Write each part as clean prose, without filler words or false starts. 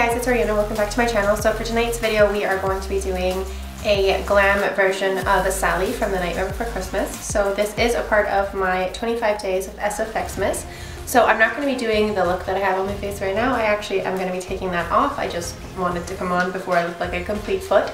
guys, it's Ariana. Welcome back to my channel. So for tonight's video, we are going to be doing a glam version of Sally from The Nightmare Before Christmas. So this is a part of my 25 days of SFXmas. So I'm not going to be doing the look that I have on my face right now. I actually am going to be taking that off. I just wanted to come on before I look like a complete foot.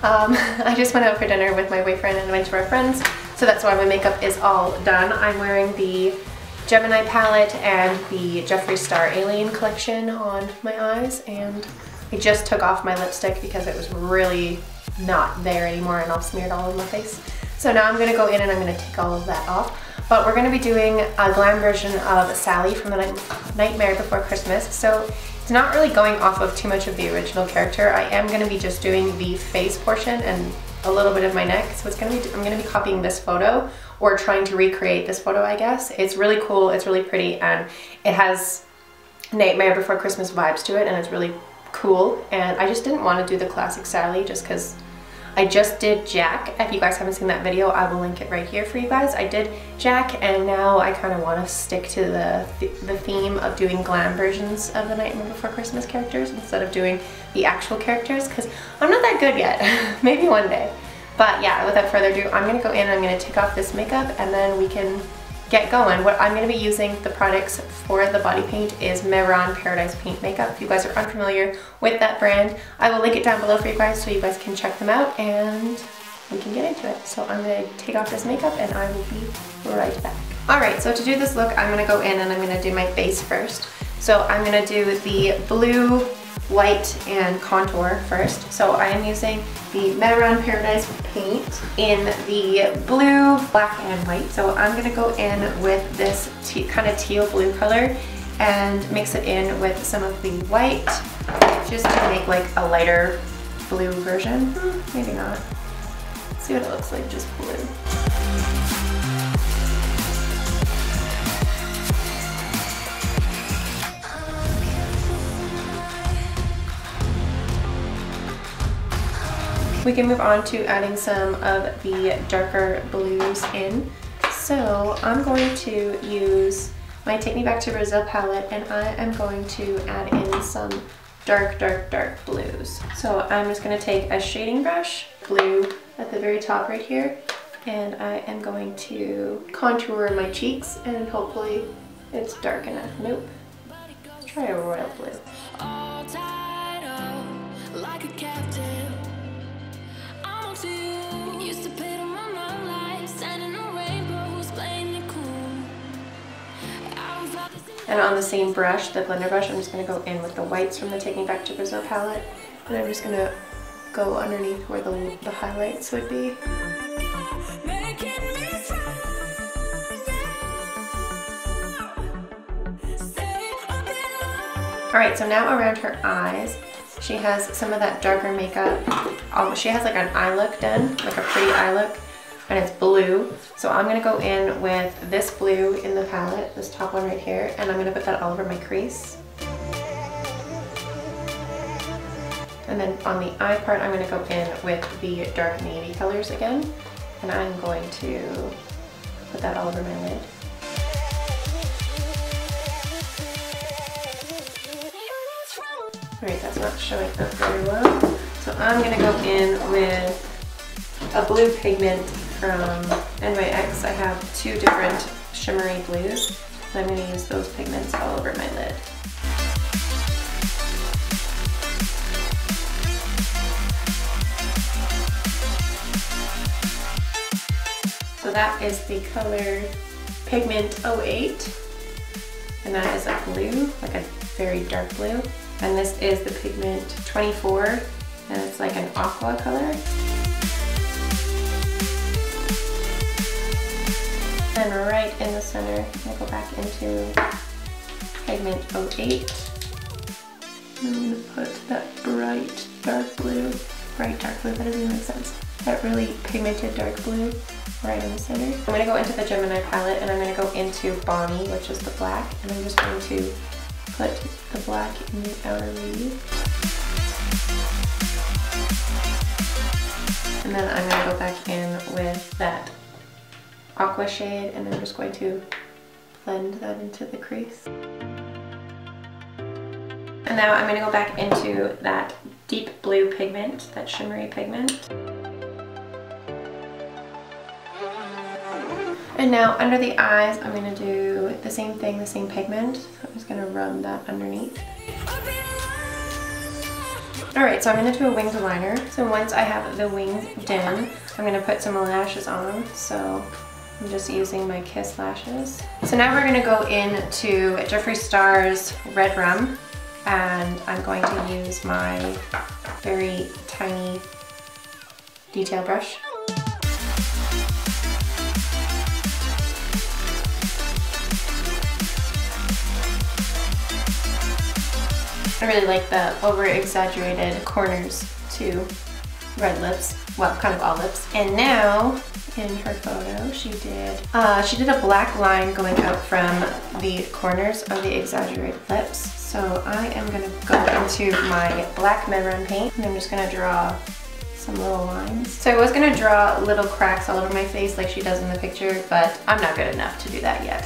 I just went out for dinner with my boyfriend and a bunch of our friends, so that's why my makeup is all done. I'm wearing the Gemini palette and the Jeffree Star Alien collection on my eyes, and I just took off my lipstick because it was really not there anymore and all smeared all over my face. So now I'm going to go in and I'm going to take all of that off. But we're going to be doing a glam version of Sally from The Nightmare Before Christmas. So it's not really going off of too much of the original character. I am going to be just doing the face portion and a little bit of my neck. So it's going to be, I'm going to be copying this photo, or trying to recreate this photo, I guess. It's really cool, it's really pretty, and it has Nightmare Before Christmas vibes to it, and it's really cool. And I just didn't want to do the classic Sally just because I just did Jack. If you guys haven't seen that video, I will link it right here for you guys. I did Jack, and now I kind of want to stick to the theme of doing glam versions of the Nightmare Before Christmas characters instead of doing the actual characters, because I'm not that good yet. Maybe one day. But yeah, without further ado, I'm going to go in and I'm going to take off this makeup and then we can get going. What I'm going to be using, the products for the body paint, is Mehron Paradise Paint Makeup. If you guys are unfamiliar with that brand, I will link it down below for you guys so you guys can check them out and we can get into it. So I'm going to take off this makeup and I will be right back. Alright, so to do this look, I'm going to go in and I'm going to do my face first. So I'm going to do the blue, white, and contour first. So I am using the Mehron Paradise Paint in the blue, black, and white. So I'm going to go in with this kind of teal blue color and mix it in with some of the white just to make like a lighter blue version. Maybe not. Let's see what it looks like, just blue. We can move on to adding some of the darker blues in. So I'm going to use my Take Me Back to Brazil palette, and I am going to add in some dark blues. So I'm just going to take a shading brush, blue at the very top right here, and I am going to contour my cheeks, and hopefully it's dark enough. Nope. Let's try a royal blue. All tied up like a captive. And on the same brush, the blender brush, I'm just going to go in with the whites from the Take Me Back to Brazil palette, and I'm just going to go underneath where the highlights would be. Alright, so now around her eyes, she has some of that darker makeup. She has like an eye look done, like a pretty eye look, and it's blue. So I'm going to go in with this blue in the palette, this top one right here, and I'm going to put that all over my crease. And then on the eye part, I'm going to go in with the dark navy colors again, and I'm going to put that all over my lid. Alright, that's not showing up very well. So I'm going to go in with a blue pigment from NYX. I have two different shimmery blues, and I'm going to use those pigments all over my lid. So that is the color Pigment 08, and that is a blue, like a very dark blue. And this is the Pigment 24, and it's like an aqua color. And right in the center, I'm going to go back into Pigment 08. I'm going to put that bright dark blue, that doesn't even make sense. That really pigmented dark blue right in the center. I'm going to go into the Gemini palette, and I'm going to go into Bonnie, which is the black, and I'm just going to put the black in the outer V. And then I'm going to go back in with that aqua shade, and I'm just going to blend that into the crease. And now I'm going to go back into that deep blue pigment, that shimmery pigment. And now under the eyes, I'm going to do the same thing, the same pigment. So I'm just going to run that underneath. Alright, so I'm going to do a winged liner. So once I have the wings done, I'm going to put some lashes on. So I'm just using my Kiss lashes. So now we're going to go into Jeffree Star's Red Rum. And I'm going to use my very tiny detail brush. I really like the over-exaggerated corners to red lips, well, kind of all lips. And now, in her photo, she did a black line going out from the corners of the exaggerated lips. So I am gonna go into my black Mehron paint, and I'm just gonna draw some little lines. So I was gonna draw little cracks all over my face like she does in the picture, but I'm not good enough to do that yet.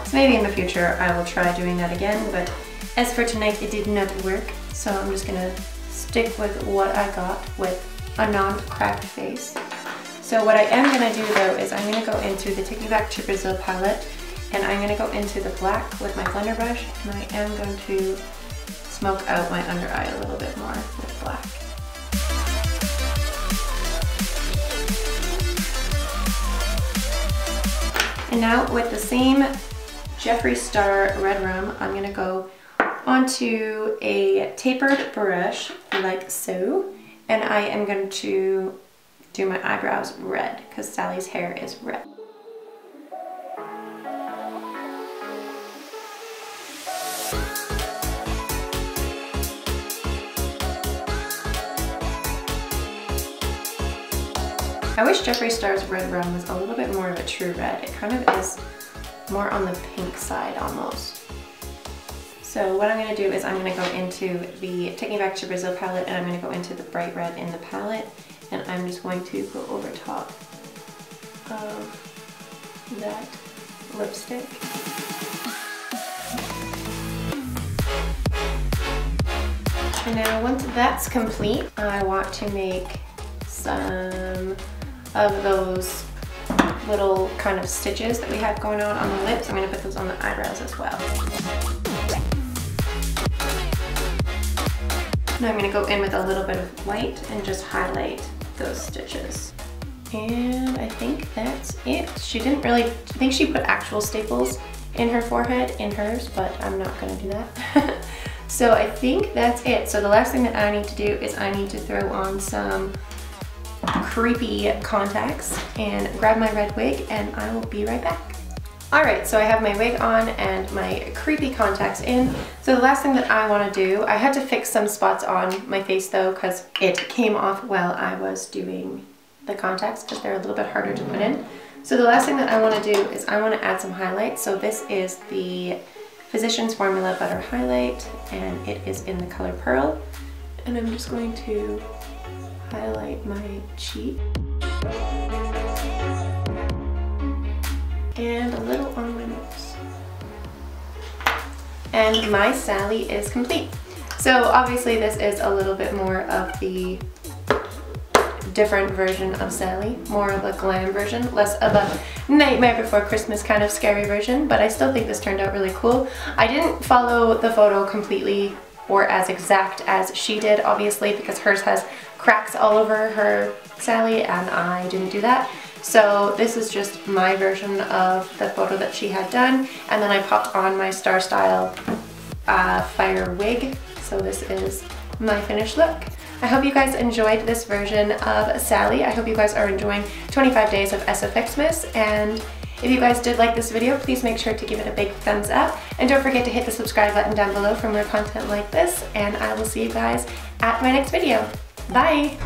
So maybe in the future I will try doing that again, but as for tonight, it did not work, so I'm just gonna stick with what I got with a non-cracked face. So what I am gonna do though is I'm gonna go into the Take Me Back to Brazil palette, and I'm gonna go into the black with my blender brush, and I am going to smoke out my under eye a little bit more with black. And now with the same Jeffree Star Red Rum, I'm gonna go onto a tapered brush like so, and I am going to do my eyebrows red because Sally's hair is red. I wish Jeffree Star's Red Rum was a little bit more of a true red. It kind of is more on the pink side almost. So what I'm going to do is I'm going to go into the Take Me Back to Brazil palette, and I'm going to go into the bright red in the palette, and I'm just going to go over top of that lipstick. And now once that's complete, I want to make some of those little kind of stitches that we have going on the lips. I'm going to put those on the eyebrows as well. Now I'm going to go in with a little bit of white and just highlight those stitches. And I think that's it. She didn't really, I think she put actual staples in her forehead in hers, but I'm not going to do that. So I think that's it. So the last thing that I need to do is I need to throw on some creepy contacts and grab my red wig, and I will be right back. Alright, so I have my wig on and my creepy contacts in. So the last thing that I want to do, I had to fix some spots on my face though because it came off while I was doing the contacts because they're a little bit harder to put in. So the last thing that I want to do is I want to add some highlights. So this is the Physicians Formula Butter Highlight, and it is in the color Pearl. And I'm just going to highlight my cheek. And a little on my nose. And my Sally is complete. So obviously this is a little bit more of the different version of Sally, more of a glam version, less of a Nightmare Before Christmas kind of scary version, but I still think this turned out really cool. I didn't follow the photo completely or as exact as she did, obviously, because hers has cracks all over her Sally and I didn't do that. So this is just my version of the photo that she had done, and then I popped on my Star Style fire wig. So this is my finished look. I hope you guys enjoyed this version of Sally. I hope you guys are enjoying 25 days of SFXmas, and if you guys did like this video, please make sure to give it a big thumbs up, and don't forget to hit the subscribe button down below for more content like this, and I will see you guys at my next video. Bye!